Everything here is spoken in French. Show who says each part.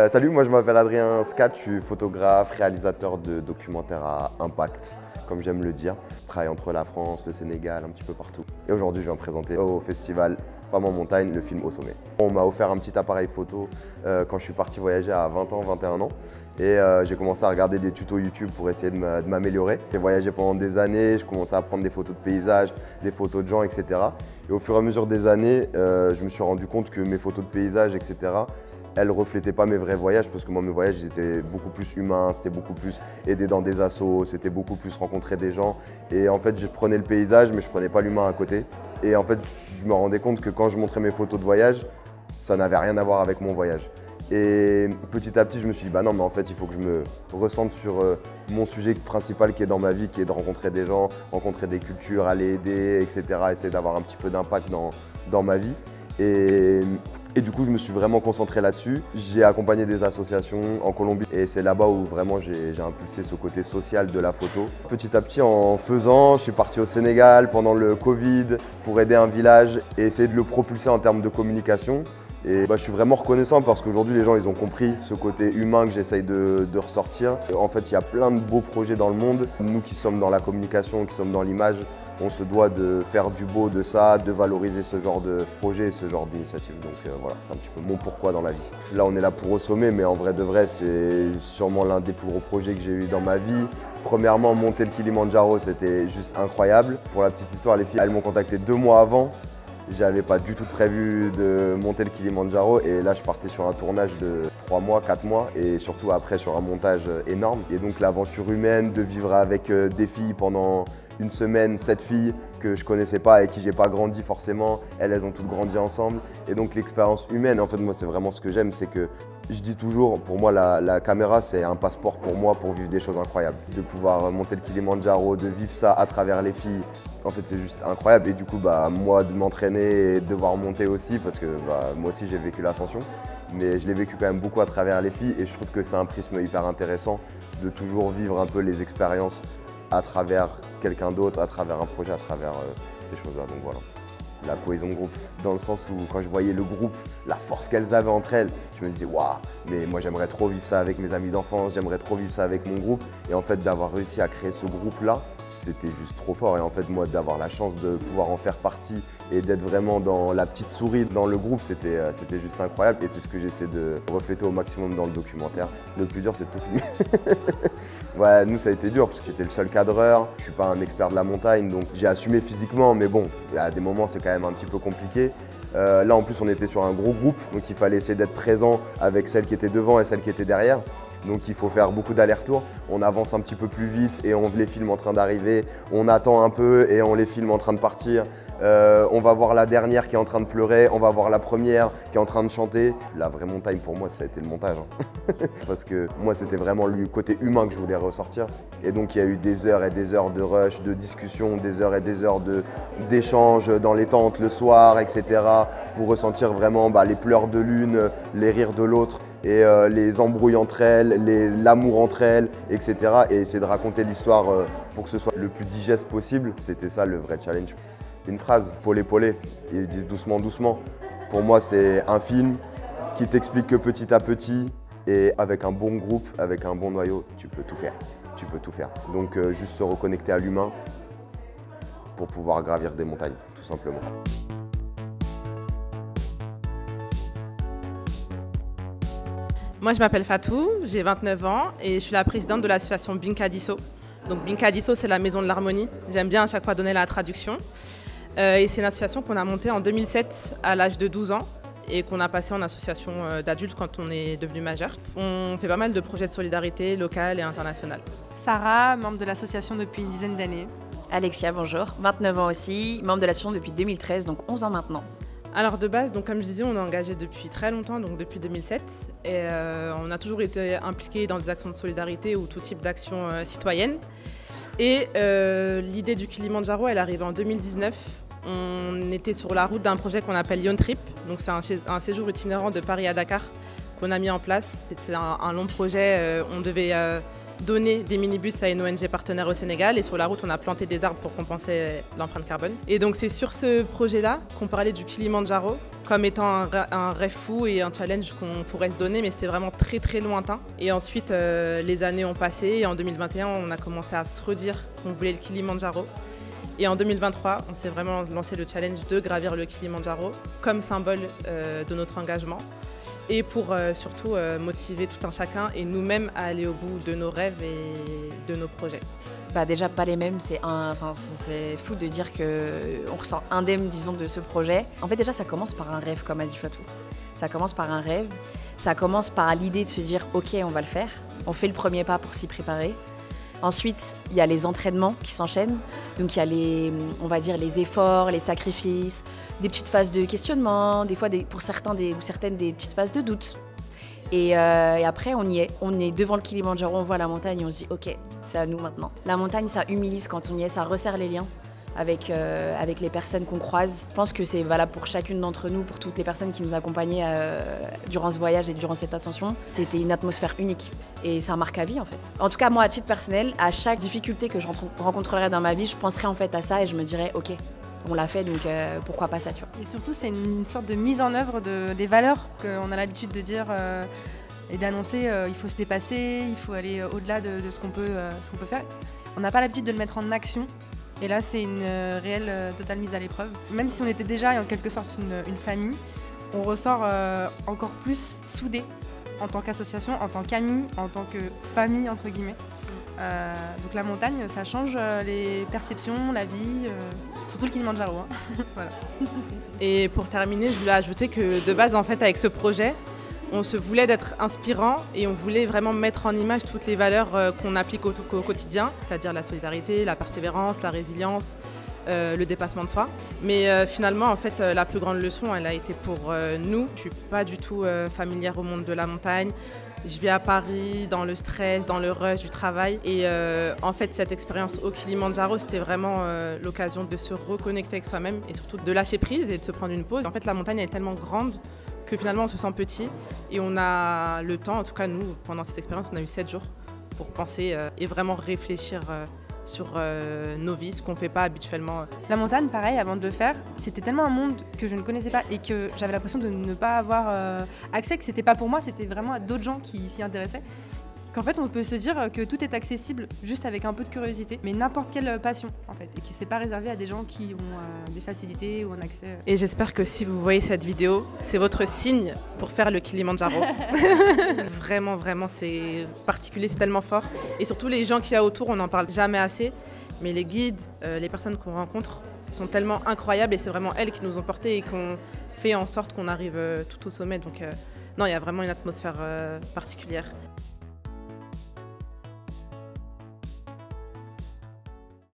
Speaker 1: Salut, moi je m'appelle Adrien Scat, je suis photographe, réalisateur de documentaires à impact, comme j'aime le dire. Je travaille entre la France, le Sénégal, un petit peu partout. Et aujourd'hui, je viens présenter au festival Femmes en montagne le film Au sommet. On m'a offert un petit appareil photo quand je suis parti voyager à 20 ans, 21 ans. Et j'ai commencé à regarder des tutos YouTube pour essayer de m'améliorer. J'ai voyagé pendant des années, je commençais à prendre des photos de paysages, des photos de gens, etc. Et au fur et à mesure des années, je me suis rendu compte que mes photos de paysages, etc., elles ne reflétaient pas mes vrais voyages parce que moi, mes voyages, ils étaient beaucoup plus humains, c'était beaucoup plus aider dans des assos, c'était beaucoup plus rencontrer des gens. Et en fait, je prenais le paysage, mais je ne prenais pas l'humain à côté. Et en fait, je me rendais compte que quand je montrais mes photos de voyage, ça n'avait rien à voir avec mon voyage. Et petit à petit, je me suis dit, bah non, mais en fait, il faut que je me ressente sur mon sujet principal qui est dans ma vie, qui est de rencontrer des gens, rencontrer des cultures, aller aider, etc. Essayer d'avoir un petit peu d'impact dans ma vie. Et du coup, je me suis vraiment concentré là-dessus. J'ai accompagné des associations en Colombie et c'est là-bas où vraiment j'ai impulsé ce côté social de la photo. Petit à petit, en faisant, je suis parti au Sénégal pendant le Covid pour aider un village et essayer de le propulser en termes de communication. Et je suis vraiment reconnaissant parce qu'aujourd'hui, les gens ils ont compris ce côté humain que j'essaye de ressortir. En fait, il y a plein de beaux projets dans le monde. Nous qui sommes dans la communication, qui sommes dans l'image, on se doit de faire du beau de ça, de valoriser ce genre de projet et ce genre d'initiative. Donc voilà, c'est un petit peu mon pourquoi dans la vie. Là, on est là pour Au sommet, mais en vrai de vrai, c'est sûrement l'un des plus gros projets que j'ai eu dans ma vie. Premièrement, monter le Kilimandjaro, c'était juste incroyable. Pour la petite histoire, les filles, elles m'ont contacté 2 mois avant. J'avais pas du tout prévu de monter le Kilimandjaro et là je partais sur un tournage de 3 mois, 4 mois et surtout après sur un montage énorme. Et donc l'aventure humaine de vivre avec des filles pendant une semaine, 7 filles que je connaissais pas et qui j'ai pas grandi forcément, elles ont toutes grandi ensemble. Et donc l'expérience humaine, en fait moi c'est vraiment ce que j'aime, c'est que je dis toujours, pour moi la caméra c'est un passeport pour moi pour vivre des choses incroyables. De pouvoir monter le Kilimandjaro, de vivre ça à travers les filles. En fait, c'est juste incroyable et du coup, moi, de m'entraîner et de devoir monter aussi, parce que moi aussi, j'ai vécu l'ascension, mais je l'ai vécu quand même beaucoup à travers les filles et je trouve que c'est un prisme hyper intéressant de toujours vivre un peu les expériences à travers quelqu'un d'autre, à travers un projet, à travers ces choses-là. Donc voilà. La cohésion de groupe, dans le sens où quand je voyais le groupe, la force qu'elles avaient entre elles, je me disais waouh, mais moi j'aimerais trop vivre ça avec mes amis d'enfance, j'aimerais trop vivre ça avec mon groupe. Et en fait d'avoir réussi à créer ce groupe-là, c'était juste trop fort. Et en fait moi d'avoir la chance de pouvoir en faire partie et d'être vraiment dans la petite souris dans le groupe, c'était juste incroyable. Et c'est ce que j'essaie de refléter au maximum dans le documentaire. Le plus dur c'est de tout filmer. Ouais, nous ça a été dur parce que j'étais le seul cadreur, je suis pas un expert de la montagne donc j'ai assumé physiquement, mais bon, il y a des moments c'est quand même un petit peu compliqué. Là en plus on était sur un gros groupe, donc il fallait essayer d'être présent avec celle qui était devant et celle qui était derrière. Donc il faut faire beaucoup d'allers-retours. On avance un petit peu plus vite et on les filme en train d'arriver. On attend un peu et on les filme en train de partir. On va voir la dernière qui est en train de pleurer. On va voir la première qui est en train de chanter. La vraie montagne pour moi, ça a été le montage. Parce que moi, c'était vraiment le côté humain que je voulais ressortir. Et donc il y a eu des heures et des heures de rush, de discussion, des heures et des heures d'échanges dans les tentes le soir, etc. pour ressentir vraiment les pleurs de l'une, les rires de l'autre. Et les embrouilles entre elles, l'amour entre elles, etc. Et essayer de raconter l'histoire pour que ce soit le plus digeste possible. C'était ça le vrai challenge. Une phrase, épaulé, ils disent doucement, doucement. Pour moi, c'est un film qui t'explique que petit à petit, et avec un bon groupe, avec un bon noyau, tu peux tout faire. Tu peux tout faire. Donc juste se reconnecter à l'humain pour pouvoir gravir des montagnes, tout simplement.
Speaker 2: Moi, je m'appelle Fatou, j'ai 29 ans et je suis la présidente de l'association Binkadisso. Donc Binkadisso, c'est la maison de l'harmonie. J'aime bien à chaque fois donner la traduction. Et c'est une association qu'on a montée en 2007 à l'âge de 12 ans et qu'on a passé en association d'adultes quand on est devenu majeur. On fait pas mal de projets de solidarité locale et internationale.
Speaker 3: Sarah, membre de l'association depuis une dizaine d'années.
Speaker 4: Alexia, bonjour, 29 ans aussi, membre de l'association depuis 2013, donc 11 ans maintenant.
Speaker 2: Alors de base, donc comme je disais, on est engagé depuis très longtemps, donc depuis 2007. Et on a toujours été impliqués dans des actions de solidarité ou tout type d'action citoyenne. Et l'idée du Kilimandjaro, elle est arrivée en 2019. On était sur la route d'un projet qu'on appelle Yon Trip. Donc c'est un séjour itinérant de Paris à Dakar qu'on a mis en place. C'était un long projet. On devait donné des minibus à une ONG partenaire au Sénégal et sur la route, on a planté des arbres pour compenser l'empreinte carbone. Et donc c'est sur ce projet-là qu'on parlait du Kilimandjaro comme étant un rêve fou et un challenge qu'on pourrait se donner, mais c'était vraiment très très lointain. Et ensuite, les années ont passé et en 2021, on a commencé à se redire qu'on voulait le Kilimandjaro. Et en 2023, on s'est vraiment lancé le challenge de gravir le Kilimandjaro comme symbole de notre engagement et pour surtout motiver tout un chacun et nous-mêmes à aller au bout de nos rêves et de nos projets.
Speaker 4: Bah déjà pas les mêmes, c'est fou de dire qu'on ressent indemne disons de ce projet. En fait déjà ça commence par un rêve comme a dit Fatou. Ça commence par un rêve, ça commence par l'idée de se dire ok on va le faire, on fait le premier pas pour s'y préparer. Ensuite, il y a les entraînements qui s'enchaînent. Donc, il y a on va dire, les efforts, les sacrifices, des petites phases de questionnement, des fois, pour certains ou certaines, des petites phases de doute. Et après, on y est. On est devant le Kilimandjaro, on voit la montagne et on se dit « Ok, c'est à nous maintenant ». La montagne, ça humilise quand on y est, ça resserre les liens avec les personnes qu'on croise. Je pense que c'est valable pour chacune d'entre nous, pour toutes les personnes qui nous accompagnaient durant ce voyage et durant cette ascension. C'était une atmosphère unique et ça marque à vie en fait. En tout cas, moi, à titre personnel, à chaque difficulté que je rencontrerai dans ma vie, je penserai en fait à ça et je me dirais « Ok, on l'a fait, donc pourquoi pas ça », tu vois.
Speaker 3: Et surtout, c'est une sorte de mise en œuvre des valeurs qu'on a l'habitude de dire et d'annoncer il faut se dépasser, il faut aller au-delà de ce qu'on peut faire. On n'a pas l'habitude de le mettre en action. Et là, c'est une réelle totale mise à l'épreuve. Même si on était déjà en quelque sorte une famille, on ressort encore plus soudés en tant qu'association, en tant qu'amis, en tant que famille, entre guillemets. Donc la montagne, ça change les perceptions, la vie, surtout le Kilimandjaro. Hein. Voilà.
Speaker 2: Et pour terminer, je voulais ajouter que de base, en fait, avec ce projet, on se voulait d'être inspirant et on voulait vraiment mettre en image toutes les valeurs qu'on applique au quotidien, c'est-à-dire la solidarité, la persévérance, la résilience, le dépassement de soi. Mais finalement, en fait, la plus grande leçon, elle a été pour nous. Je ne suis pas du tout familière au monde de la montagne. Je vis à Paris, dans le stress, dans le rush du travail. Et en fait, cette expérience au Kilimandjaro, c'était vraiment l'occasion de se reconnecter avec soi-même et surtout de lâcher prise et de se prendre une pause. En fait, la montagne elle est tellement grande que finalement on se sent petit et on a le temps, en tout cas nous, pendant cette expérience, on a eu 7 jours pour penser et vraiment réfléchir sur nos vies, ce qu'on ne fait pas habituellement.
Speaker 3: La montagne, pareil, avant de le faire, c'était tellement un monde que je ne connaissais pas et que j'avais l'impression de ne pas avoir accès, que c'était pas pour moi, c'était vraiment à d'autres gens qui s'y intéressaient. Qu'en fait, on peut se dire que tout est accessible juste avec un peu de curiosité, mais n'importe quelle passion, en fait, et qui n'est pas réservé à des gens qui ont des facilités ou un accès.
Speaker 2: Et j'espère que si vous voyez cette vidéo, c'est votre signe pour faire le Kilimandjaro. Vraiment, vraiment, c'est particulier, c'est tellement fort. Et surtout, les gens qu'il y a autour, on n'en parle jamais assez, mais les guides, les personnes qu'on rencontre, sont tellement incroyables et c'est vraiment elles qui nous ont portés et qui ont fait en sorte qu'on arrive tout au sommet. Donc, non, il y a vraiment une atmosphère particulière.